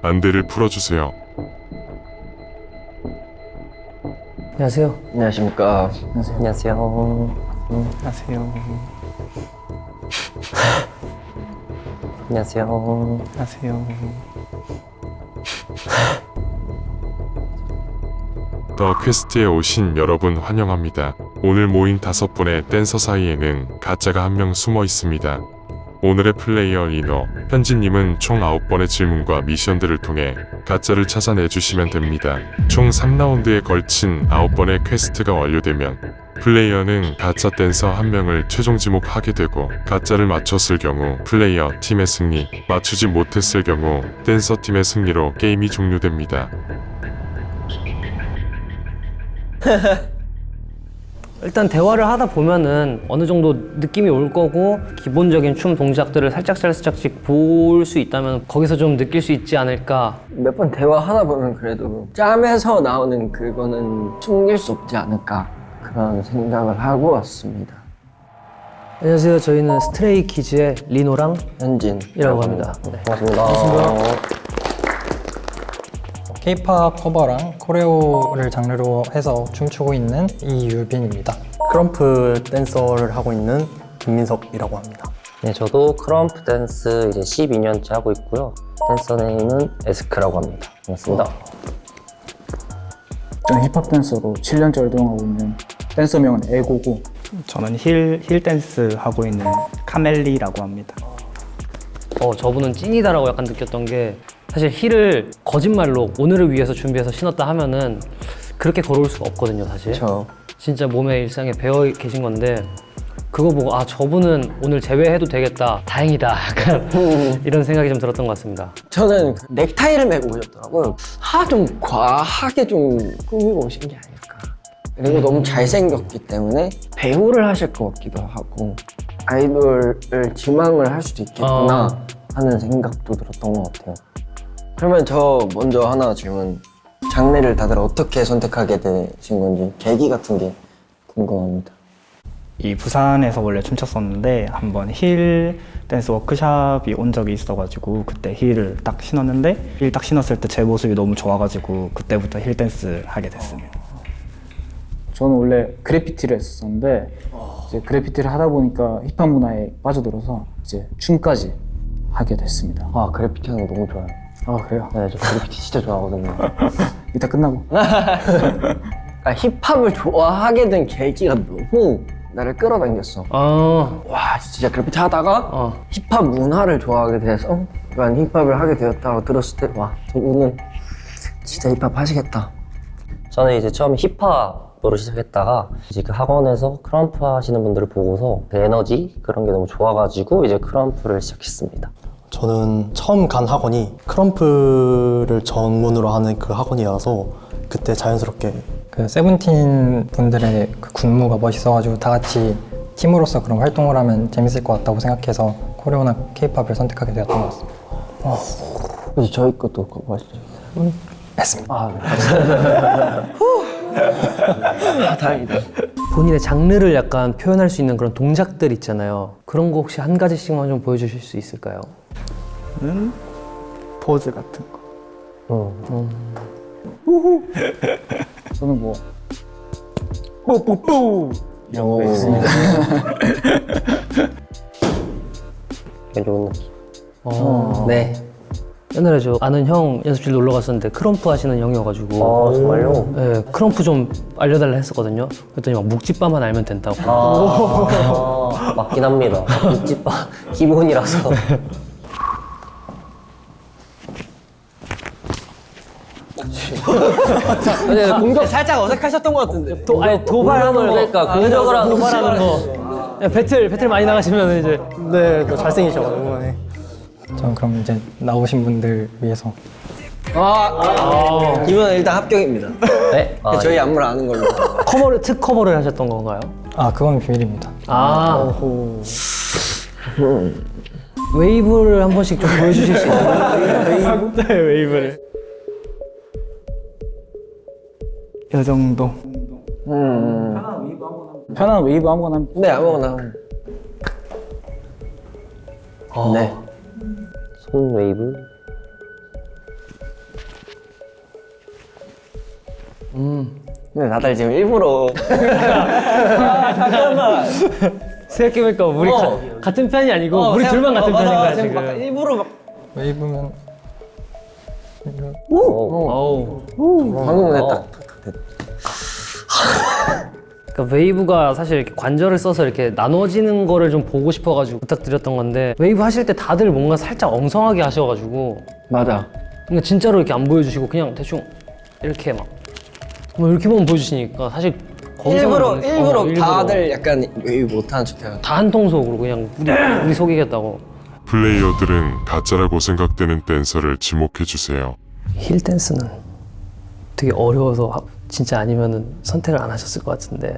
안대를 풀어주세요. 안녕하세요. 안녕하십니까. 안녕하세요. 안녕하세요. 안녕하세요. 안녕하세요. 더 퀘스트에 오신 여러분 환영합니다. 오늘 모인 5분의 댄서 사이에는 가짜가 한 명 숨어 있습니다. 오늘의 플레이어 리노, 현진님은 총 9번의 질문과 미션들을 통해 가짜를 찾아내주시면 됩니다. 총 3라운드에 걸친 9번의 퀘스트가 완료되면 플레이어는 가짜 댄서 한 명을 최종 지목하게 되고, 가짜를 맞췄을 경우 플레이어 팀의 승리, 맞추지 못했을 경우 댄서 팀의 승리로 게임이 종료됩니다. 일단 대화를 하다 보면은 어느 정도 느낌이 올 거고, 기본적인 춤 동작들을 살짝씩 볼 수 있다면 거기서 좀 느낄 수 있지 않을까. 몇 번 대화하다 보면 그래도 짬에서 나오는 그거는 숨길 수 없지 않을까, 그런 생각을 하고 왔습니다. 안녕하세요. 저희는 스트레이키즈의 리노랑 현진이라고 합니다. 네. 반갑습니다. K-팝 커버랑 코레오를 장르로 해서 춤추고 있는 이유빈입니다. 크럼프 댄서를 하고 있는 김민석이라고 합니다. 네, 저도 크럼프 댄스 이제 12년째 하고 있고요. 댄서 네임은 에스크라고 합니다. 반갑습니다. 저는 힙합 댄서로 7년째 활동하고 있는 댄서명은 에고고, 저는 힐 댄스 하고 있는 카멜리라고 합니다. 저분은 찐이다라고 약간 느꼈던 게, 사실 힐을 거짓말로 오늘을 위해서 준비해서 신었다 하면은 그렇게 걸어올 수가 없거든요, 사실. 그렇죠. 진짜 몸의 일상에 배어 계신 건데, 그거 보고 아, 저분은 오늘 제외해도 되겠다, 다행이다, 약간 이런 생각이 좀 들었던 것 같습니다. 저는 그 넥타이를 메고 오셨더라고요. 좀 과하게 좀 꾸미고 오신 게 아닐까. 그리고 너무 잘생겼기 때문에 배우를 하실 것 같기도 하고, 아이돌을 지망을 할 수도 있겠구나 하는 생각도 들었던 것 같아요. 그러면 저 먼저 하나 질문. 장르를 다들 어떻게 선택하게 되신 건지 계기 같은 게 궁금합니다. 이 부산에서 원래 춤췄었는데 한번 힐 댄스 워크샵이 온 적이 있어가지고 그때 힐을 딱 신었는데, 힐 딱 신었을 때 제 모습이 너무 좋아가지고 그때부터 힐 댄스 하게 됐습니다. 저는 원래 그래피티를 했었는데, 이제 그래피티를 하다 보니까 힙합 문화에 빠져들어서 이제 춤까지 하게 됐습니다. 아, 그래피티 하는 거 너무 좋아요. 아, 그래요? 네, 저 그래피티 진짜 좋아하거든요. 이따 끝나고. 그러니까 힙합을 좋아하게 된 계기가 너무 나를 끌어당겼어. 와, 진짜 그래피티 하다가 힙합 문화를 좋아하게 돼서 약간 힙합을 하게 되었다고 들었을 때, 와, 저분은 진짜 힙합 하시겠다. 저는 이제 처음 힙합으로 시작했다가 이제 그 학원에서 크럼프 하시는 분들을 보고서 그 에너지 그런 게 너무 좋아가지고 이제 크럼프를 시작했습니다. 저는 처음 간 학원이 크럼프를 전문으로 하는 그 학원이라서 그때 자연스럽게 그 세븐틴 분들의 그 군무가 멋있어가지고 다 같이 팀으로서 그런 활동을 하면 재밌을 것 같다고 생각해서 코레오나 K-팝을 선택하게 되었던 것 같습니다. 그래서 저희 것도 그거 하시죠. 했습니다. 아, 다행이다. 본인의 장르를 약간 표현할 수 있는 그런 동작들 있잖아요. 그런 거 혹시 한 가지씩만 좀 보여주실 수 있을까요? 포즈 같은 거. 저는 뭐 뽀뽀뽀 이라고 했습니다. 좋은 느낌. 네. 옛날에 저 아는 형 연습실 놀러 갔었는데 크럼프 하시는 형이어가지고, 정말요? 네, 크럼프 좀 알려달라 했었거든요. 그랬더니 막 묵찌빠만 알면 된다고. 맞긴 합니다. 묵찌빠 기본이라서. 공격 살짝 어색하셨던 것 같은데. 도발하는 거. 그러니까 공격을 하는 도발하는 거. 네, 배틀 많이 나가시면 이제. 네, 또 잘생기셔가지고 네. 저는 그럼 이제 나오신 분들 위해서 이번엔 일단 합격입니다. 네? 저희 안무를 아는 걸로. 특커버를 하셨던 건가요? 그건 비밀입니다. 웨이브를 한 번씩 좀 보여주실 수 있나요? 네, 웨이브를. 이 정도. 편한 웨이브 아무거나 하면. 네, 아무거나. 네. 손 웨이브. 근데 다들 지금 일부러 생각해보니까 우리 같은 편이 아니고 우리 둘만 같은 편인 거야 지금. 일부러 막 웨이브면 어우. 방금 근데 딱 그러니까 웨이브가 사실 이렇게 관절을 써서 이렇게 나눠지는 거를 좀 보고 싶어가지고 부탁드렸던 건데 웨이브 하실 때 다들 뭔가 살짝 엉성하게 하셔가지고 맞아. 그러니까 진짜로 이렇게 안 보여주시고 그냥 대충 이렇게 막 뭐 이렇게만 보여주시니까 사실 거기서만 일부러 보는- 다들 약간 웨이브 못하는 척해요. 다 한 통속으로 그냥 우리 속이겠다고. 플레이어들은 가짜라고 생각되는 댄서를 지목해주세요. 힐 댄스는 되게 어려워서 진짜 아니면은 선택을 안 하셨을 것 같은데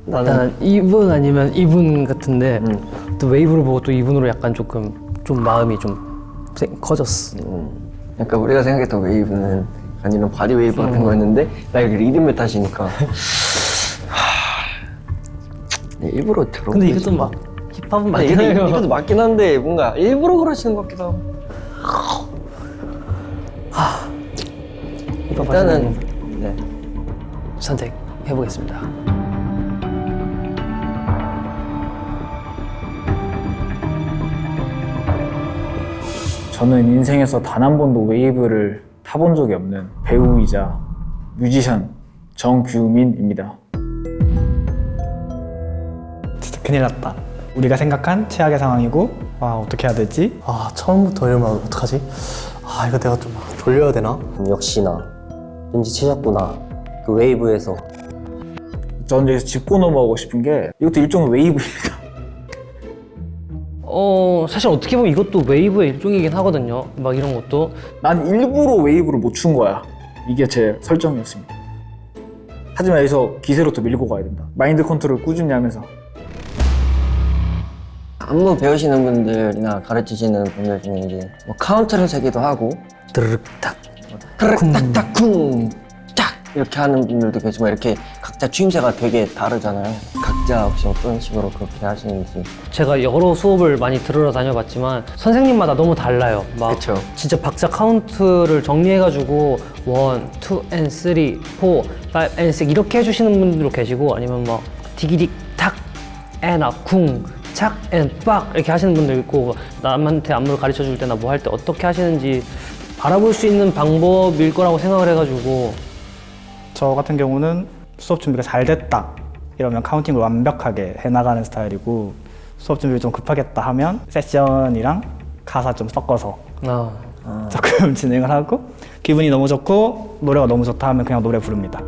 나는 이분 아니면 이분 같은데 또 웨이브를 보고 또 이분으로 약간 조금 좀 마음이 좀 커졌어. 약간 우리가 생각했던 웨이브는 아니면 바디 웨이브 같은 거였는데 나 이렇게 리듬을 타시니까 네, 일부러 들어. 근데 이것도 막 힙합은 아니, 맞긴 해요. 이것도 맞긴 한데 뭔가 일부러 그러시는 것 같기도 하고. 힙합 일단은 하시는 네. 선택해보겠습니다. 저는 인생에서 단 한 번도 웨이브를 타본 적이 없는 배우이자 뮤지션 정규민입니다. 진짜 큰일 났다. 우리가 생각한 최악의 상황이고 와 어떻게 해야 되지? 아 처음부터 이러면 어떡하지? 아 이거 내가 좀 돌려야 되나? 역시나 눈치채셨구나. 그 웨이브에서 저는 여기서 짚고 넘어가고 싶은 게 이것도 일종의 웨이브입니다. 사실 어떻게 보면 이것도 웨이브의 일종이긴 하거든요. 막 이런 것도. 난 일부러 웨이브를 못 춘 거야. 이게 제 설정이었습니다. 하지만 여기서 기세로부터 밀고 가야 된다. 마인드 컨트롤 꾸준히 하면서. 안무 배우시는 분들이나 가르치시는 분들 중에 이제 뭐 카운트를 세기도 하고 드르륵 탁. 딱딱딱 쿵 짝 이렇게 하는 분들도 계시고 이렇게 각자 추임새가 되게 다르잖아요. 각자 혹시 어떤 식으로 그렇게 하시는지. 제가 여러 수업을 많이 들으러 다녀봤지만 선생님마다 너무 달라요. 막 그쵸. 진짜 박자 카운트를 정리해가지고 1, 2, and 3, 4, 5, and 6 이렇게 해주시는 분들도 계시고 아니면 막 디기딕 탁, 에나 쿵, 착, 앤 빡 이렇게 하시는 분도 있고 남한테 안무를 가르쳐 줄 때나 뭐 할 때 어떻게 하시는지 바라볼 수 있는 방법일 거라고 생각을 해가지고 저 같은 경우는 수업 준비가 잘 됐다 이러면 카운팅을 완벽하게 해나가는 스타일이고 수업 준비를 좀 급하겠다 하면 세션이랑 가사 좀 섞어서 조금 진행을 하고 기분이 너무 좋고 노래가 너무 좋다 하면 그냥 노래 부릅니다.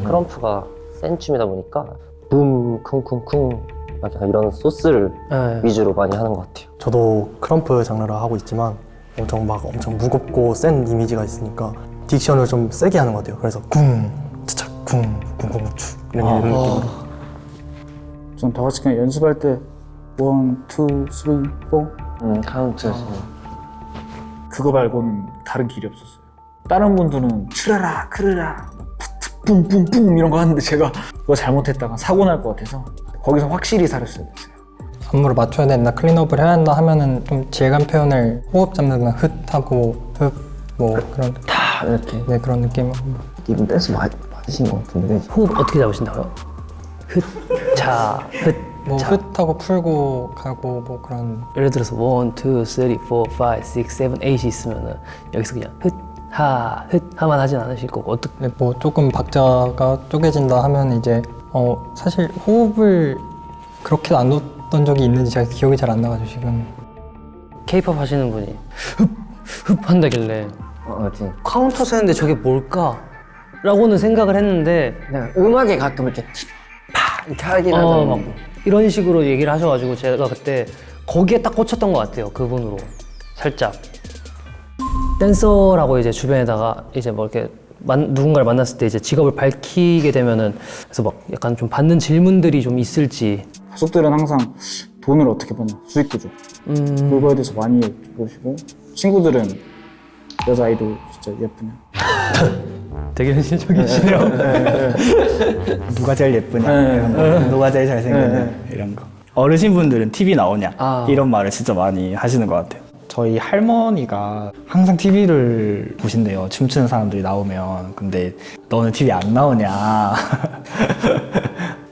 크럼프가 센 춤이다 보니까 붐, 쿵쿵쿵 약간 이런 소스를 네. 위주로 많이 하는 것 같아요. 저도 크럼프 장르를 하고 있지만 엄청 무겁고 센 이미지가 있으니까 딕션을 좀 세게 하는 것 같아요. 그래서 쿵, 차착, 쿵, 쿵쿵추 이런 느낌으로. 전 다 같이 그냥 연습할 때 1, 2, 3, 4 카운트. 그거 말고는 다른 길이 없었어요. 다른 분들은 추라라, 크르라, 푸트, 뿜뿜뿜 이런 거 하는데 제가 그거 잘못했다가 사고 날 것 같아서 거기서 확실히 살았어야 됐어요. 안무를 맞춰야 된다, 클린업을 해야 한다 하면은 좀 질감 표현을 호흡 잡는 흩하고 뭐 그런 다 이렇게. 네 그런 느낌. 이분 댄스 맞으신 것 같은데. 호흡 어떻게 잡으신다고요? 흩, 자, 흩, 뭐 자. 흩하고 풀고 가고 뭐 그런. 예를 들어서 1, 2, 3, 4, 5, 6, 7, 8이 있으면은 여기서 그냥 흩, 하만 하진 않으실 거고 어떻게 네, 뭐 조금 박자가 쪼개진다 하면 이제 사실 호흡을 그렇게 안 놓던 적이 있는지 제가 기억이 잘 안 나가지고 지금. K-pop 하시는 분이 흡 한다길래 맞지. 카운터 세는데 저게 뭘까? 라고는 생각을 했는데 그냥 음악에 가끔 이렇게 파 이렇게 하긴 막 하잖아요. 이런 식으로 얘기를 하셔가지고 제가 그때 거기에 딱 꽂혔던 것 같아요. 그분으로 살짝 댄서라고 이제 주변에다가 이제 뭐 이렇게 누군가를 만났을 때 이제 직업을 밝히게 되면은 그래서 막 약간 좀 받는 질문들이 좀 있을지. 가족들은 항상 돈을 어떻게 버냐, 수익 구조 그거에 대해서 많이 여쭤보시고 친구들은 여자 아이돌 진짜 예쁘냐 되게 현실적이시네요. 누가 제일 예쁘냐, 누가 제일 잘생겼냐 이런 거. 어르신분들은 TV 나오냐 이런 말을 진짜 많이 하시는 것 같아요. 저희 할머니가 항상 TV를 보신대요. 춤추는 사람들이 나오면. 근데 너는 TV 안 나오냐.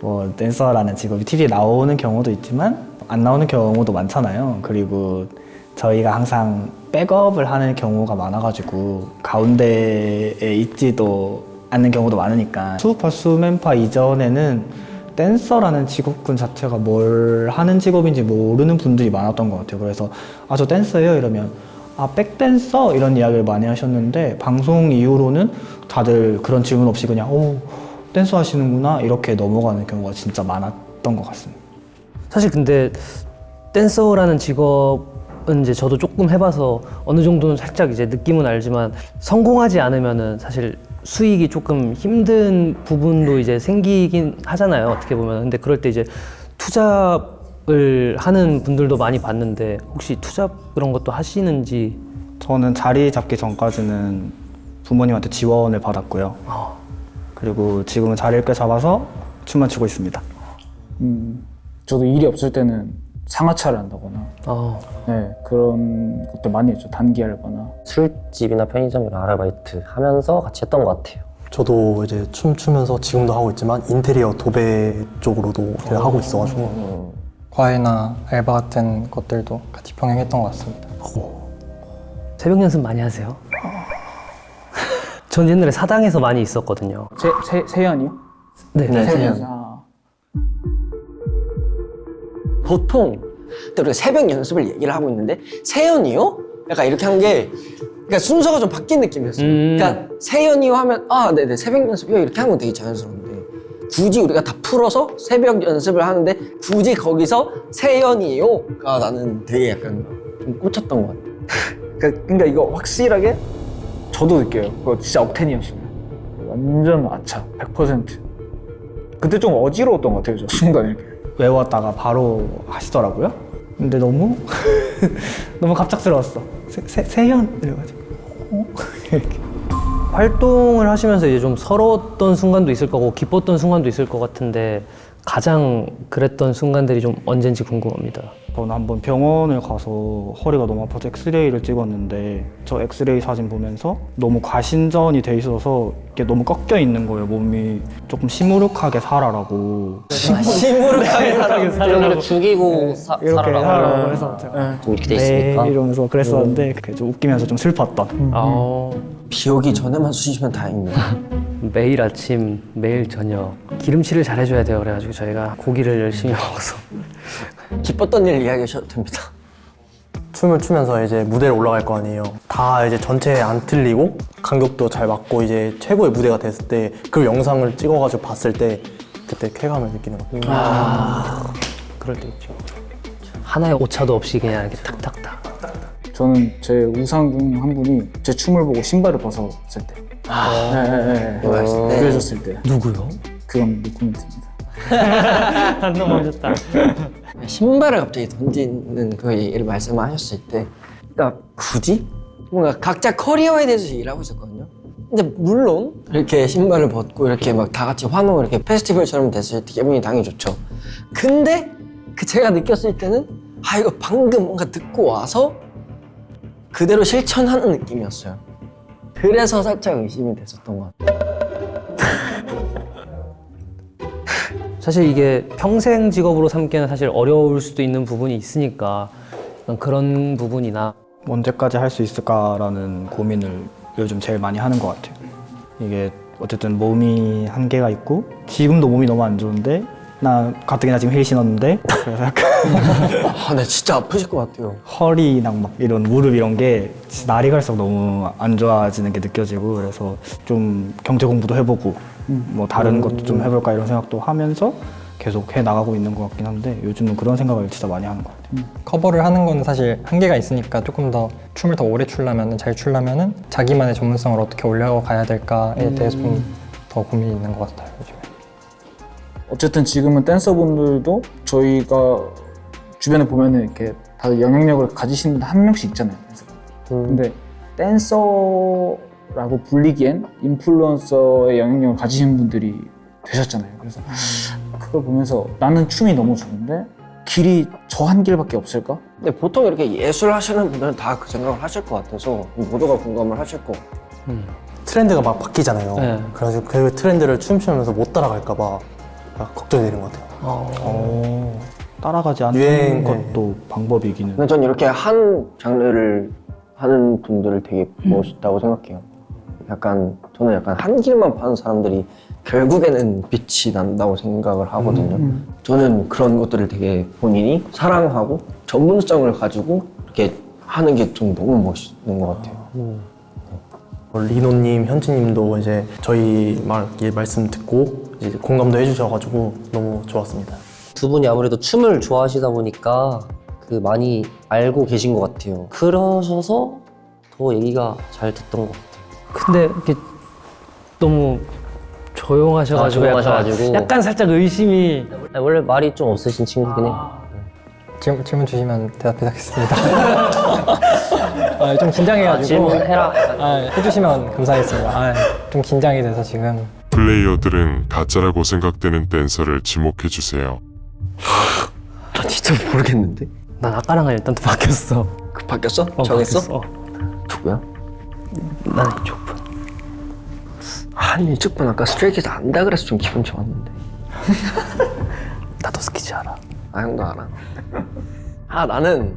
뭐 댄서라는 직업이 TV에 나오는 경우도 있지만 안 나오는 경우도 많잖아요. 그리고 저희가 항상 백업을 하는 경우가 많아가지고 가운데에 있지도 않는 경우도 많으니까 수파수 멤파 이전에는 댄서라는 직업군 자체가 뭘 하는 직업인지 모르는 분들이 많았던 것 같아요. 그래서 아, 저 댄서예요 이러면 아, 백댄서 이런 이야기를 많이 하셨는데 방송 이후로는 다들 그런 질문 없이 그냥 오, 댄서 하시는구나 이렇게 넘어가는 경우가 진짜 많았던 것 같습니다. 사실 근데 댄서라는 직업은 이제 저도 조금 해봐서 어느 정도는 살짝 이제 느낌은 알지만 성공하지 않으면은 사실 수익이 조금 힘든 부분도 이제 생기긴 하잖아요. 어떻게 보면. 근데 그럴 때 이제 투잡을 하는 분들도 많이 봤는데 혹시 투잡 그런 것도 하시는지? 저는 자리 잡기 전까지는 부모님한테 지원을 받았고요. 그리고 지금은 자리를 꽤 잡아서 춤만 추고 있습니다. 저도 일이 없을 때는 상하차를 한다거나 네, 그런 것들 많이 했죠. 단기 알바나. 술집이나 편의점이랑 아르바이트 하면서 같이 했던 것 같아요. 저도 이제 춤추면서 지금도 하고 있지만 인테리어 도배 쪽으로도 이제 하고 있어가지고 과외나 알바 같은 것들도 같이 병행했던 것 같습니다. 새벽 연습 많이 하세요? 전 옛날에 사당에서 많이 있었거든요. 세연이요? 네. 세연. 보통 근데 우리가 새벽 연습을 얘기를 하고 있는데 세연이요? 약간 이렇게 한 게 그러니까 순서가 좀 바뀐 느낌이었어요. 그러니까 세연이요 하면 아 네네 새벽 연습이요 이렇게 하는 건 되게 자연스러운데 굳이 우리가 다 풀어서 새벽 연습을 하는데 굳이 거기서 세연이요가 나는 되게 약간 좀 꽂혔던 것 같아요. 그러니까 이거 확실하게 저도 느껴요. 그거 진짜 억텐이었어요. 완전 아차 100%. 그때 좀 어지러웠던 것 같아요. 저 순간 이렇게. 외웠다가 바로 하시더라고요. 근데 너무 너무 갑작스러웠어. 세현 이래가지고 이렇게. 활동을 하시면서 이제 좀 서러웠던 순간도 있을 거고 기뻤던 순간도 있을 것 같은데 가장 그랬던 순간들이 좀 언젠지 궁금합니다. 저는 한번 병원을 가서 허리가 너무 아파서 엑스레이를 찍었는데 저 엑스레이 사진 보면서 너무 과신전이 돼 있어서 이게 너무 꺾여 있는 거예요. 몸이 조금 시무룩하게 살아라고. 시무룩하게 이렇게 죽이고 이렇게 살아라고 살아라고 해서 제가 좀 이렇게 돼 네 있으니까. 이러면서 그랬었는데 그게 좀 웃기면서 좀 슬펐던. 비 오기 전에만 쑤시면 다행입니다. 매일 아침, 매일 저녁 기름칠을 잘해줘야 돼요. 그래가지고 저희가 고기를 열심히 먹어서 기뻤던 일 이야기하셔도 됩니다. 춤을 추면서 이제 무대를 올라갈 거 아니에요. 다 이제 전체 안 틀리고 간격도 잘 맞고 이제 최고의 무대가 됐을 때 그 영상을 찍어가지고 봤을 때 그때 쾌감을 느끼는 것 같아요. 그럴 때 있죠. 하나의 오차도 없이 그냥 이렇게 탁탁탁. 저는 제 우상 중 한 분이 제 춤을 보고 신발을 벗었을 때. 그러셨을 때. 누구요? 그건 노코멘트입니다. 안 넘어졌다. 신발을 갑자기 던지는 그 얘기를 말씀하셨을 때 그러니까 굳이 뭔가 각자 커리어에 대해서 얘기를 하고 있었거든요. 근데 물론 이렇게 신발을 벗고 이렇게 막 다 같이 환호 이렇게 페스티벌처럼 됐을 때 기분이 당연히 좋죠. 근데 그 제가 느꼈을 때는 아 이거 방금 뭔가 듣고 와서 그대로 실천하는 느낌이었어요. 그래서 살짝 의심이 됐었던 것 같아요. 사실 이게 평생 직업으로 삼기에는 사실 어려울 수도 있는 부분이 있으니까 그런 부분이나 언제까지 할 수 있을까라는 고민을 요즘 제일 많이 하는 것 같아요. 이게 어쨌든 몸이 한계가 있고 지금도 몸이 너무 안 좋은데 나 가뜩이나 지금 힐 신었는데 그래서 약간 아, 네 진짜 아프실 것 같아요. 허리랑 막 이런 무릎 이런 게 날이 갈수록 너무 안 좋아지는 게 느껴지고 그래서 좀 경제 공부도 해보고 뭐 다른 것도 좀 해볼까 이런 생각도 하면서 계속 해 나가고 있는 것 같긴 한데 요즘은 그런 생각을 진짜 많이 하는 것 같아요. 커버를 하는 건 사실 한계가 있으니까 조금 더 춤을 더 오래 추려면 잘 추려면은 자기만의 전문성을 어떻게 올려가야 될까에 대해서 좀 더 고민이 있는 것 같아요 요즘에. 어쨌든 지금은 댄서분들도 저희가 주변에 보면은 이렇게 다들 영향력을 가지시는 분 한 명씩 있잖아요. 근데 댄서라고 불리기엔 인플루언서의 영향력을 가지신 분들이 되셨잖아요. 그래서 그걸 보면서 나는 춤이 너무 좋은데 길이 저 저 한 길밖에 없을까? 근데 보통 이렇게 예술 하시는 분들은 다 그 생각을 하실 것 같아서 모두가 공감을 하실 것 같아요. 트렌드가 막 바뀌잖아요. 네. 그래가지고 그 트렌드를 춤추면서 못 따라갈까봐 걱정이 되는 것 같아요. 따라가지 않는 유행, 것도 방법이기는. 근데 전 이렇게 한 장르를 하는 분들을 되게 멋있다고 생각해요. 저는 약간 한 길만 파는 사람들이 결국에는 빛이 난다고 생각을 하거든요. 저는 그런 것들을 되게 본인이 사랑하고 전문성을 가지고 이렇게 하는 게 좀 너무 멋있는 것 같아요. 리노님, 현진님도 이제 저희 말씀 듣고 이제 공감도 해주셔가지고 너무 좋았습니다. 두 분이 아무래도 춤을 좋아하시다 보니까 그 많이 알고 계신 것 같아요. 그러셔서 더 얘기가 잘 됐던 것 같아요. 근데 이렇게 너무 조용하셔가지고, 조용하셔가지고. 약간 살짝 의심이. 아니, 원래 말이 좀 없으신 친구긴 해. 질문 주시면 대답하겠습니다. 좀 긴장해가지고 질문해라. 해주시면 감사하겠습니다. 좀 긴장이 돼서 지금. 플레이어들은 가짜라고 생각되는 댄서를 지목해주세요. 나 진짜 모르겠는데. 난 아까랑은 일단 또 바뀌었어. 그 바뀌었어? 정했어? 바뀌었어. 누구야? 나는 이쪽 분. 아니 이쪽 분 아까 스트레이키즈 안다 그래서 좀 기분 좋았는데. 나도 스키즈 알아. 아 형도 알아. 나는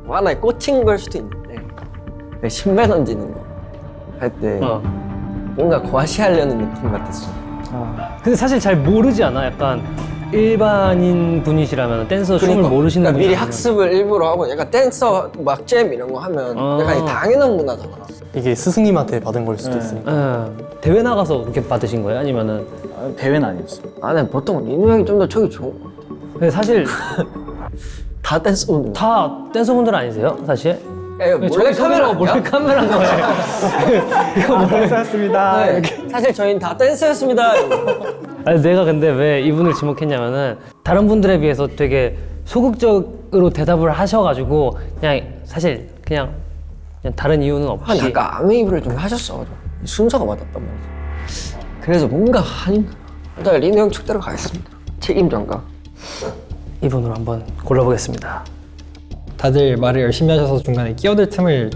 뭐 하나에 꽂힌 걸 수도 있는데 내 신발 던지는 거 할 때 뭔가 과시하려는 느낌 같았어. 근데 사실 잘 모르지 않아? 약간 일반인 분이시라면 댄서 춤을 모르시는 그러니까 미리 분이라면. 학습을 일부러 하고 약간 댄서 막 잼 이런 거 하면 약간 이 당연한 문화잖아. 이게 스승님한테 받은 걸 수도 있으니까. 대회 나가서 그렇게 받으신 거예요? 아니면은? 대회는 아니었어. 나는 보통 리노 형이 좀 더 척이 좋은 거 같아. 근데 사실 다 댄서분들. 다 댄서분들 아니세요? 사실? 야, 이거 몰래 카메라 몰래 카메라인 거예요. 이거 몰래 샀습니다. 사실 저희는 다 댄서였습니다. 아니, 내가 근데 왜 이분을 지목했냐면은 다른 분들에 비해서 되게 소극적으로 대답을 하셔가지고 그냥 사실 그냥 다른 이유는 없이. 약간 아메이브를 좀 하셨어가지고 순서가 맞았단 말이죠. 그래서 뭔가 아닌가. 일단 리노 형 축대로 가겠습니다. 책임전가. 이분으로 한번 골라보겠습니다. 다들 말을 열심히 하셔서 중간에 끼어들 틈을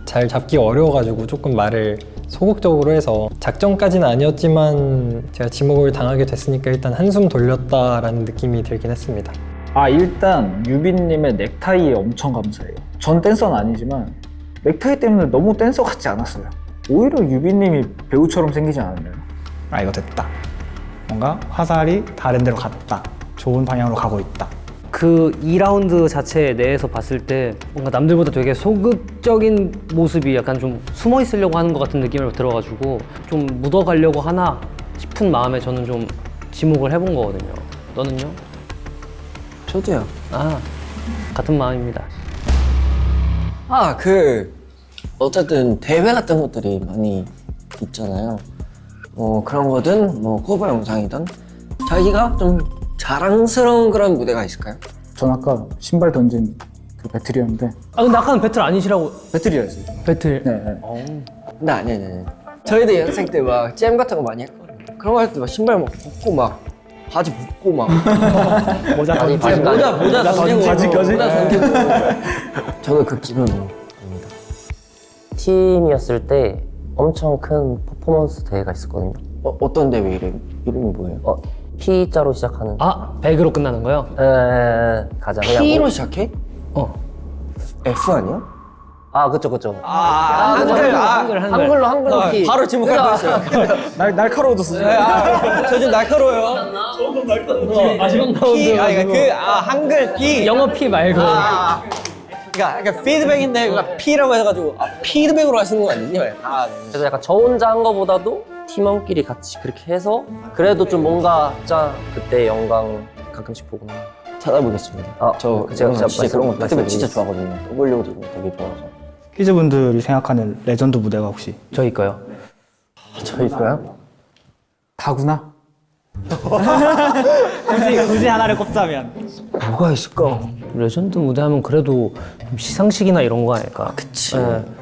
잘 잡기 어려워가지고 조금 말을 소극적으로 해서 작정까지는 아니었지만 제가 지목을 당하게 됐으니까 일단 한숨 돌렸다라는 느낌이 들긴 했습니다. 일단 유빈님의 넥타이에 엄청 감사해요. 전 댄서는 아니지만 넥타이 때문에 너무 댄서 같지 않았어요. 오히려 유빈님이 배우처럼 생기지 않았나요? 이거 됐다. 뭔가 화살이 다른 데로 갔다. 좋은 방향으로 가고 있다. 그 2라운드 자체 내에서 봤을 때 뭔가 남들보다 되게 소극적인 모습이 약간 좀 숨어 있으려고 하는 것 같은 느낌을 들어가지고 좀 묻어가려고 하나 싶은 마음에 저는 좀 지목을 해본 거거든요. 너는요? 저도요. 같은 마음입니다. 어쨌든 대회 같은 것들이 많이 있잖아요. 그런 거든 커버 영상이든 자기가 좀 자랑스러운 그런 무대가 있을까요? 전 아까 신발 던진 그 배틀이었는데 근데 아까는 배틀 아니시라고. 배틀이었어요. 배틀. 네. 근데 아니에요. 저희도 연습생 때 막 잼 같은 거 많이 했거든요. 그런 거 할 때 막 신발 막 벗고 막 바지 벗고 막 모자 아니, 던지고. 모자 던지고 바지까지? 모자 던지고 저는 그 기분입니다. 팀이었을 때 엄청 큰 퍼포먼스 대회가 있었거든요. 어떤 대회 이름이 뭐예요? P자로 시작하는. 100으로 끝나는 거요? 가자. P로 시작해? F 아니야? 그쵸. 한글로 P. 바로 지목할 뻔했어요. 날카로워졌어. 저 지금 날카로워요. 마지막 P, 라운드. 한글 P. 영어 P 말고. 그러니까 피드백인데 P라고 해가지고 피드백으로 하시는 거 아니죠? 그래서 약간 저 혼자 한 거보다도 팀원끼리 같이 그렇게 해서 그래도 좀 뭔가 진짜 그때 영광 가끔씩 보구나. 찾아보겠습니다. 저 제가 진짜 그런 거 피드백 말씀드리겠습니다. 진짜 좋아하거든요. WOD 되게 좋아해서. 퀴즈분들이 생각하는 레전드 무대가 혹시? 저희 거요. 저일까요? 다구나. 굳이 하나를 꼽자면. 뭐가 있을까? 레전드 무대 하면 그래도 좀 시상식이나 이런 거 아닐까? 그치.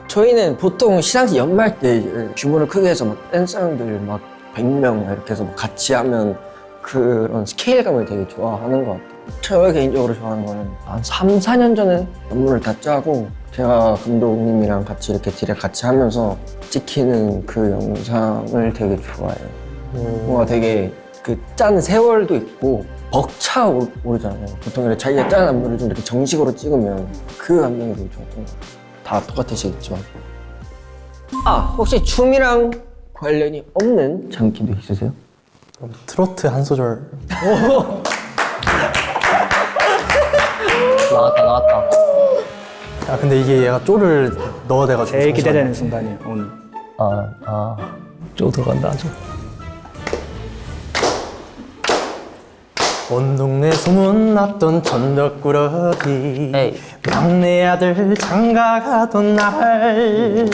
저희는 보통 시상식 연말 때 규모를 크게 해서 막 댄서형들 막 100명 이렇게 해서 같이 하면 그런 스케일감을 되게 좋아하는 것 같아요. 제가 개인적으로 좋아하는 거는 한 3, 4년 전에 안무를 다 짜고 제가 감독님이랑 같이 이렇게 디렉 같이 하면서 찍히는 그 영상을 되게 좋아해요. 뭔가 되게 그 짠 세월도 있고 벅차 오르잖아요. 보통 이렇게 자기가 짠 안무를 좀 이렇게 정식으로 찍으면 그 감정이 되게 좋았던 것 같아요. 다 똑같으시겠지만. 혹시 춤이랑 관련이 없는 장기도 있으세요? 그럼 트로트 한 소절. 나왔다. 근데 이게 얘가 쪼를 넣어야 돼가지고. 제일 기대되는 순간이에요, 오늘. 쪼 들어간다 아주. 온 동네 소문났던 천덕꾸러기 에이. 막내 아들 장가가던 날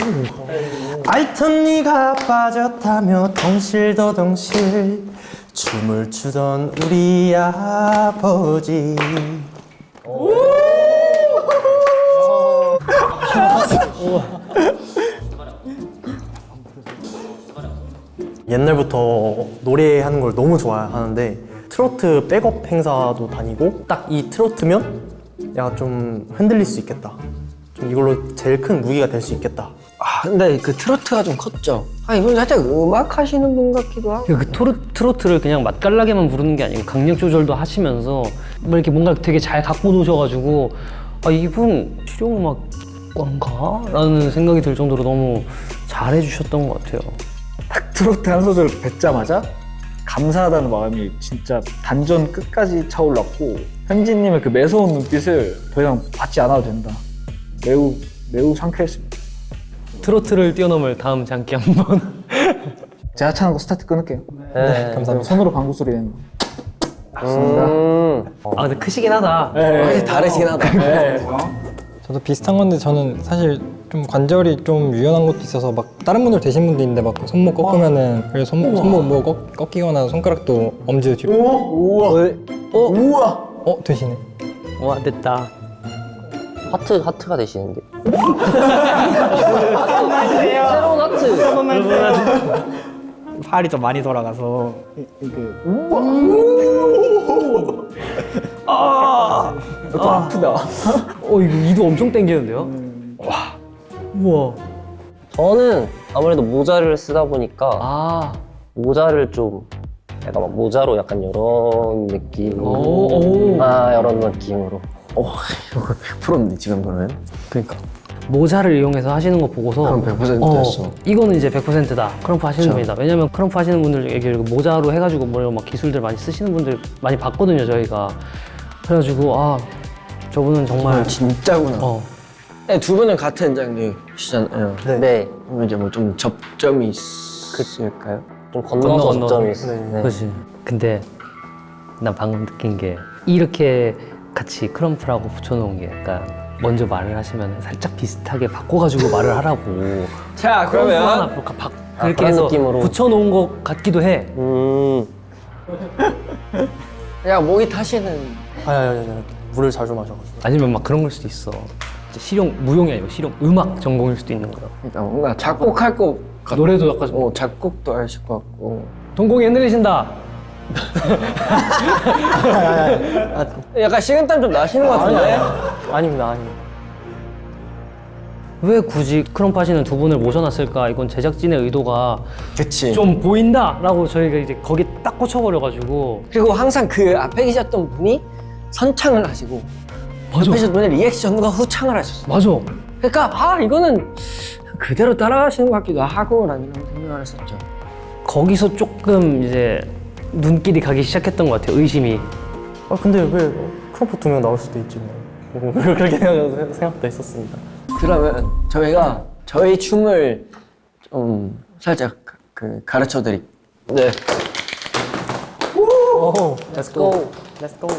알던 네가 빠졌다며 덩실더덩실 춤을 추던 우리 아버지. 옛날부터 노래하는 걸 너무 좋아하는데 트로트 백업 행사도 다니고 딱 이 트로트면 내가 좀 흔들릴 수 있겠다. 좀 이걸로 제일 큰 무기가 될 수 있겠다. 근데 그 트로트가 좀 컸죠. 이분 살짝 음악 하시는 분 같기도 하고. 그 트로트를 그냥 맛깔나게만 부르는 게 아니고 강약 조절도 하시면서 뭐 이렇게 뭔가 되게 잘 갖고 노셔가지고 이분 실용음악과인가? 라는 생각이 들 정도로 너무 잘해주셨던 것 같아요. 딱 트로트 한 소절 뱉자마자 감사하다는 마음이 진짜 단전 끝까지 차올랐고 현진님의 그 매서운 눈빛을 더 이상 받지 않아도 된다. 매우 상쾌했습니다. 트로트를 뛰어넘을 다음 장기 한번. 제가 차는 거 스타트 끊을게요. 네. 감사합니다. 손으로 방구 소리 내는 거. 감사합니다. 근데 크시긴 하다. 확실히 다르긴 하다. 저도 비슷한 건데 저는 사실 좀 관절이 좀 유연한 것도 있어서 막 다른 분들 되신 분도 있는데 막 손목 꺾으면은 그래서 손목 뭐 꺾이거나 손가락도 엄지 뒤로 우와! 되시네. 와 됐다. 하트가 되시는데. 새로운 하트. 팔이 좀 많이 돌아가서 또 아프다. 이거 이도 엄청 땡기는데요? 우와. 저는 아무래도 모자를 쓰다 보니까 모자를 좀 약간 막 모자로 약간 이런 느낌으로 오. 이런 느낌으로. 이거 100%인데 지금 그러면? 그러니까 모자를 이용해서 하시는 거 보고서 그럼 100%였어. 이거는 이제 100%다. 크럼프 하시는 분이다. 왜냐면 크럼프 하시는 분들 얘기를 모자로 해가지고 뭐 이런 막 기술들 많이 쓰시는 분들 많이 봤거든요, 저희가. 그래가지고 저분은 정말 진짜구나. 두 분은 같은 장르시잖아요. 네. 그럼 이제 뭐 좀 접점이 있을까요? 좀 건너서 건너. 접점이 있어요. 네. 그렇지. 근데 난 방금 느낀 게 이렇게 같이 크럼프라고 붙여놓은 게 약간 먼저 말을 하시면 살짝 비슷하게 바꿔가지고 말을 하라고. 자, 크럼프 하나 그러면 그렇게 그런 해서 느낌으로. 붙여놓은 것 같기도 해. 야, 목이 타시는. 아니, 물을 자주 마셔가지고. 아니면 막 그런 걸 수도 있어. 실용 무용이 아니고 실용 음악 전공일 수도 있는 거야. 그러니까 뭔가 작곡할 것 같고. 노래도 약간 작곡도 하실 것 같고. 동공이 흔들리신다. 약간 식은땀 좀 나시는 것 같은데? 아닙니다. 왜 굳이 크럼프 하시는 두 분을 모셔놨을까? 이건 제작진의 의도가 그치. 좀 보인다라고 저희가 이제 거기 딱 꽂혀버려가지고. 그리고 항상 그 앞에 계셨던 분이 선창을 하시고 맞아. 앞에 계셨던 분이 리액션과 후창을 하셨어. 맞아. 그러니까 이거는 그대로 따라가시는 것 같기도 하고 라는 생각을 했었죠. 거기서 조금 이제 눈길이 가기 시작했던 것 같아요. 의심이. 근데 왜 크럼프 2명 나올 수도 있지 뭐. 그렇게 생각도 했었습니다. 그러면 저희가 저희 춤을 좀 살짝 가르쳐 드릴게요. 네. Let's go. Let's go.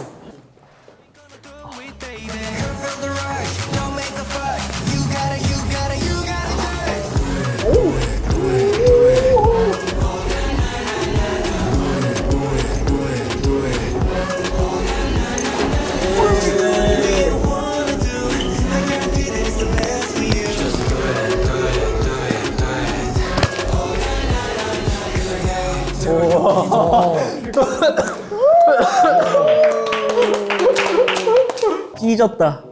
찢었다.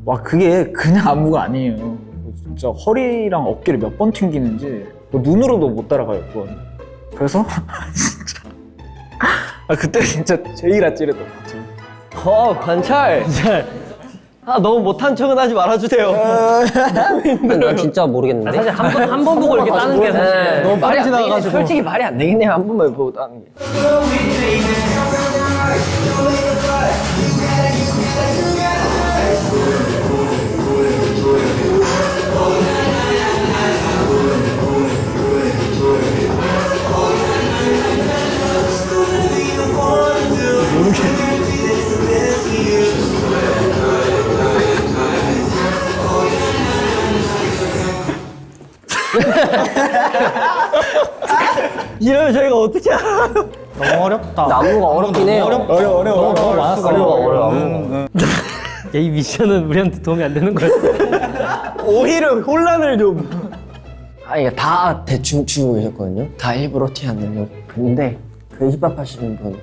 와 그게 그냥 안무가 아니에요. 진짜 허리랑 어깨를 몇 번 튕기는지 눈으로도 못 따라가요. 그래서 진짜 그때 진짜 제일 아찔했던 것 같아요. 관찰. 너무 못한 척은 하지 말아주세요. 난 진짜 모르겠는데. 사실 한 번 보고 이렇게 따는 게 사실 너무 말이 빨리 안 지나가가지고. 솔직히 말이 안 되겠네요. 한 번만 보고 따는 게. 이러면 저희가 어떻게 알아요? 너무 어렵다. 안무가 어렵긴 해요. 어려워. 너무 많았어. 안무가 어려워. 야, 이 미션은 우리한테 도움이 안 되는 거야. 오히려 혼란을 좀. 이게 다 대충 추고 계셨거든요. 다 일부러 티 안 내려고. 근데 그 힙합 하시는 분,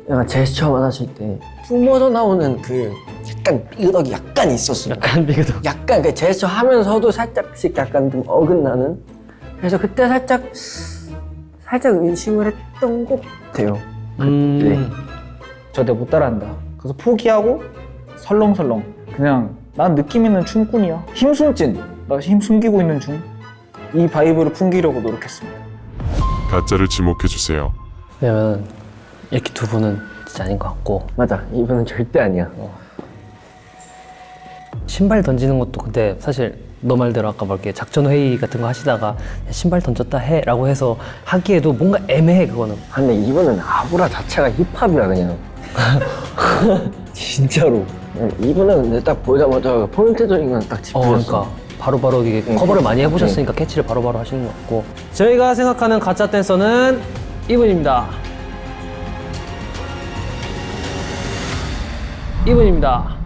약간 제스처만 하실 때 품어져 나오는 그 약간 삐그덕이 약간 있었어요. 약간 비교도. 약간 그 제스처 하면서도 살짝씩 약간 좀 어긋나는. 그래서 그때 살짝 의심을 했던 것 같아요. 네. 저 내가 못 따라한다. 그래서 포기하고 설렁설렁 그냥 난 느낌 있는 춤꾼이야. 힘숨찐. 나 힘 숨기고 있는 중. 이 바이브를 풍기려고 노력했습니다. 가짜를 지목해주세요. 왜냐면 이렇게 두 분은 진짜 아닌 것 같고 맞아, 이분은 절대 아니야. 신발 던지는 것도 근데 사실 너 말대로 아까 막 이렇게 작전 회의 같은 거 하시다가 야, 신발 던졌다 해라고 해서 하기에도 뭔가 애매해 그거는. 근데 이분은 아브라 자체가 힙합이야 그냥. 진짜로. 이분은 근데 딱 보자마자 포인트적인 건 딱 짚으셨어. 그러니까 바로바로 이게 커버를 많이 해보셨으니까 캐치를 바로바로 하시는 것 같고 저희가 생각하는 가짜 댄서는 이분입니다. 이분입니다.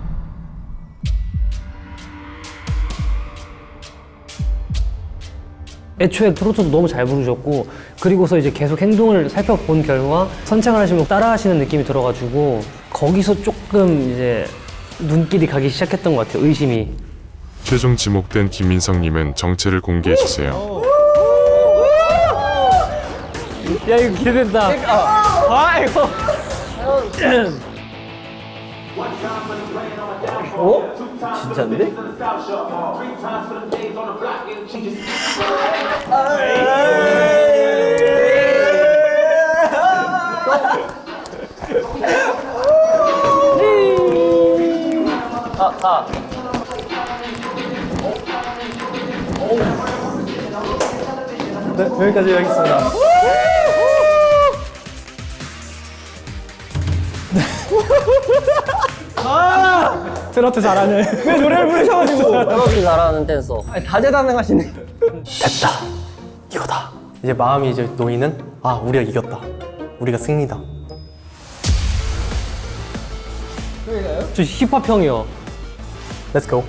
애초에 트로트도 너무 잘 부르셨고 그리고서 이제 계속 행동을 살펴본 결과 선창을 하시면 따라하시는 느낌이 들어가지고 거기서 조금 이제 눈길이 가기 시작했던 것 같아요. 의심이. 최종 지목된 김민성님은 정체를 공개해주세요. 야 이거 기대된다. 이거. 진짜인데? 네, 여기까지 하겠습니다. 트로트 잘하네. 왜 노래를 부르셔가지고. 그렇게 잘하는 댄서. 다재다능하시네. 됐다. 이거다. 이제 마음이 이제 놓이는 우리가 이겼다. 우리가 승리다. 저 힙합형이요. Let's go.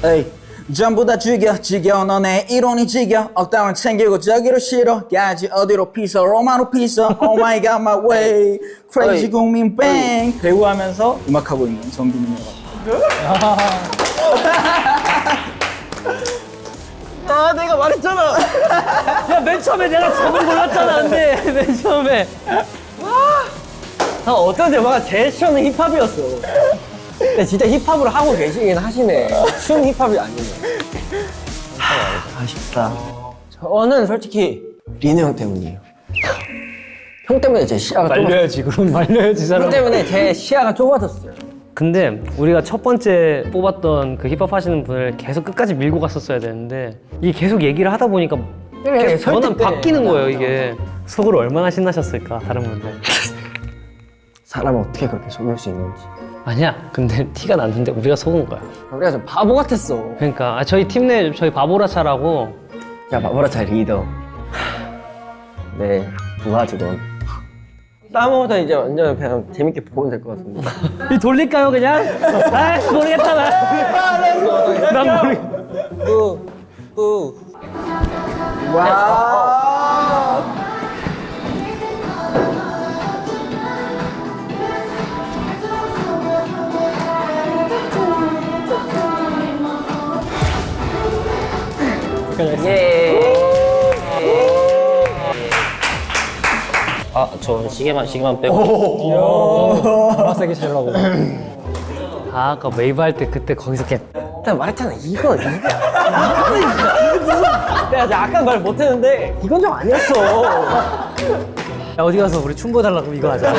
에이 전부 다 죽여 너네 이론이 지겨 억당을 챙기고 저기로 실어 가야지 어디로 피서 로마노 피서 Oh my god my way Crazy 국민 뱅 배우하면서 음악하고 있는 정빈이라고. 내가 말했잖아. 야, 맨 처음에 내가 저걸 몰랐잖아, 근데. 맨 처음에. 어쩐지 뭔가 제스처는 힙합이었어. 근데 진짜 힙합으로 하고 계시긴 하시네. 춤 힙합이 아니네. 아쉽다. 저는 솔직히 리노 형 때문이에요. 형 때문에 제 시야가 말려야지, 그럼 말려야지, 사람. 형 때문에 제 시야가 좁아졌어요. 근데 우리가 첫 번째 뽑았던 그 힙합 하시는 분을 계속 끝까지 밀고 갔었어야 되는데 이게 계속 얘기를 하다 보니까 계속 전환 설득 때. 바뀌는 거예요, 이게. 속으로 얼마나 신나셨을까, 다른 분들. 사람을 어떻게 그렇게 속일 수 있는지. 아니야, 근데 티가 났는데 우리가 속은 거야. 우리가 좀 바보 같았어. 그러니까 저희 팀 내 저희 바보라차라고 야, 바보라차 리더. 네, 부하 직원. 다음부터 이제 완전 그냥 재밌게 보면 될 것 같은데. 이 돌릴까요, 그냥? 아, 모르겠다, 난 모르겠. 여기까지 하겠습니다. 아, 저 시계만 빼고. 빡세게 치려고. 아, 아까 웨이브 할 때 그때 거기서 이렇게 내가 말했잖아 이거 내가 약간 말 못했는데 이건 좀 아니었어. 야, 어디 가서 우리 춤 보여달라고 이거 하자.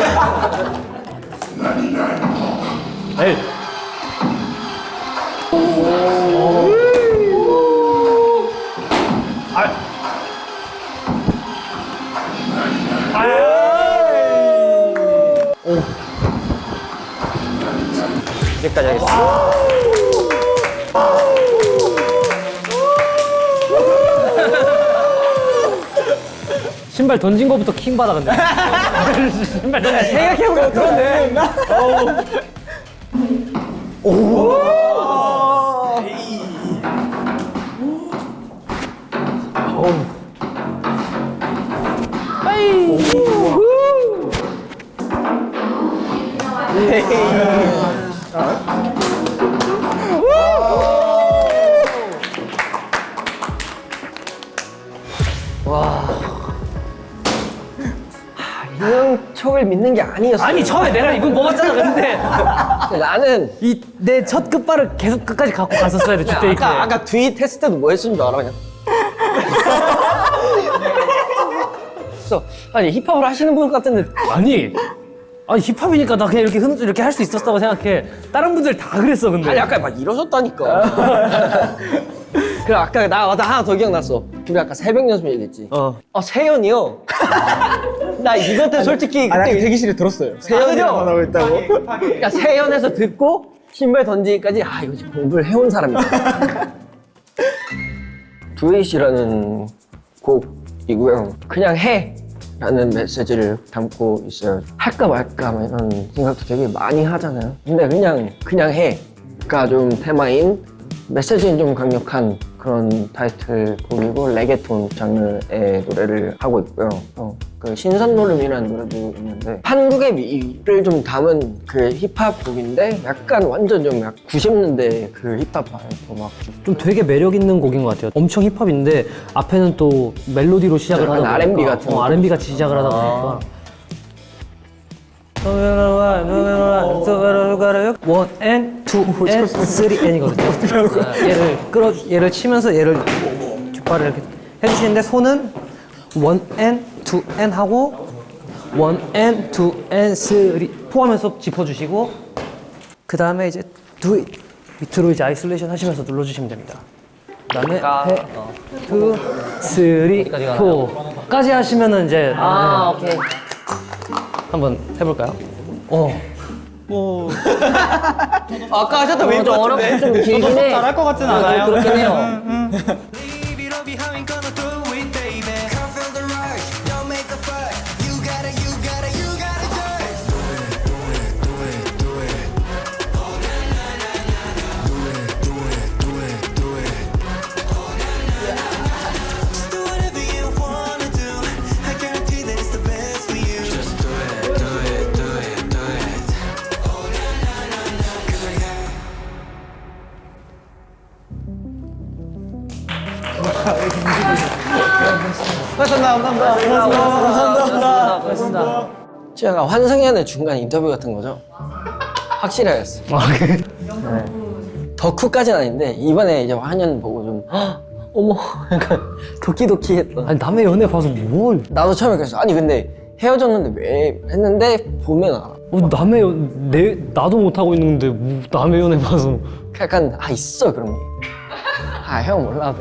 에이. 여기까지 하겠습니다. 신발 던진 거부터 킹 받아 근데. 신발 던진 생각해보니까 그러네. 이형 촉을 믿는 게 아니었어. 아니 처음에 내가 이거 먹었잖아 근데 나는 이 내 첫 끝발을 계속 끝까지 갖고 갔었어야 돼 주테이크에. 아까 뒤 테스트 때도 뭐 했은 줄 알아 그냥. 그래서 아니 힙합을 하시는 분 같은데 아니 힙합이니까 나 그냥 이렇게 이렇게 할 수 있었다고 생각해. 다른 분들 다 그랬어 근데. 아니 아까 막 이러셨다니까. 그래 아까 나 하나 더 기억났어. 우리 아까 새벽 연습 얘기했지. 세연이요. 나 이것 때문에 솔직히 아, 나 그때 대기실에 들었어요. 세연이랑 전화고 있다고. 그러니까 세연에서 듣고 신발 던지기까지 아 이거 지금 공부를 해온 사람이다. 두잇이라는 곡이고요. 그냥 해 라는 메시지를 담고 있어요. 할까 말까 막 이런 생각도 되게 많이 하잖아요. 근데 그냥 해가 좀 테마인 메시지는 좀 강력한 그런 타이틀곡이고 레게톤 장르의 노래를 하고 있고요. 그 신선노름이라는 노래도 있는데 한국의 미를 좀 담은 그 힙합 곡인데 약간 완전 좀 90년대 그 힙합 바이브 막 좀 되게 매력 있는 곡인 것 같아요. 엄청 힙합인데 앞에는 또 멜로디로 시작을 약간 하다 R&B 보니까 같은 거. R&B 같이 시작을 하다 보니까 원 and two and three and이거든요. 얘를 치면서 얘를 뒷발을 이렇게 해주시는데 손은 one and two and 하고 one and two and three 포함해서 짚어주시고 그 다음에 이제 do it 밑으로 이제 아이솔레이션 하시면서 눌러주시면 됩니다. 그다음에 two, three, four까지 하시면은 이제 오케이. 한번 해볼까요? 아까 하셨던 웨이브 좀 어렵고 좀 길긴 해. 잘할 것 같진 않아요. 그렇긴 해요. 감사합니다. 제가 환승연의 중간 인터뷰 같은 거죠. 확실히 알겠어. 네. 덕후까지는 아닌데 이번에 이제 환연 보고 좀 어머 약간 도끼도끼했던. 아니 남의 연애 봐서 뭘? 나도 처음에 그랬어. 아니 근데 헤어졌는데 왜 했는데 보면 알아. 남의 나도 못 하고 있는데 뭐 남의 연애 봐서. 약간 있어 그런 게. 형 몰라도.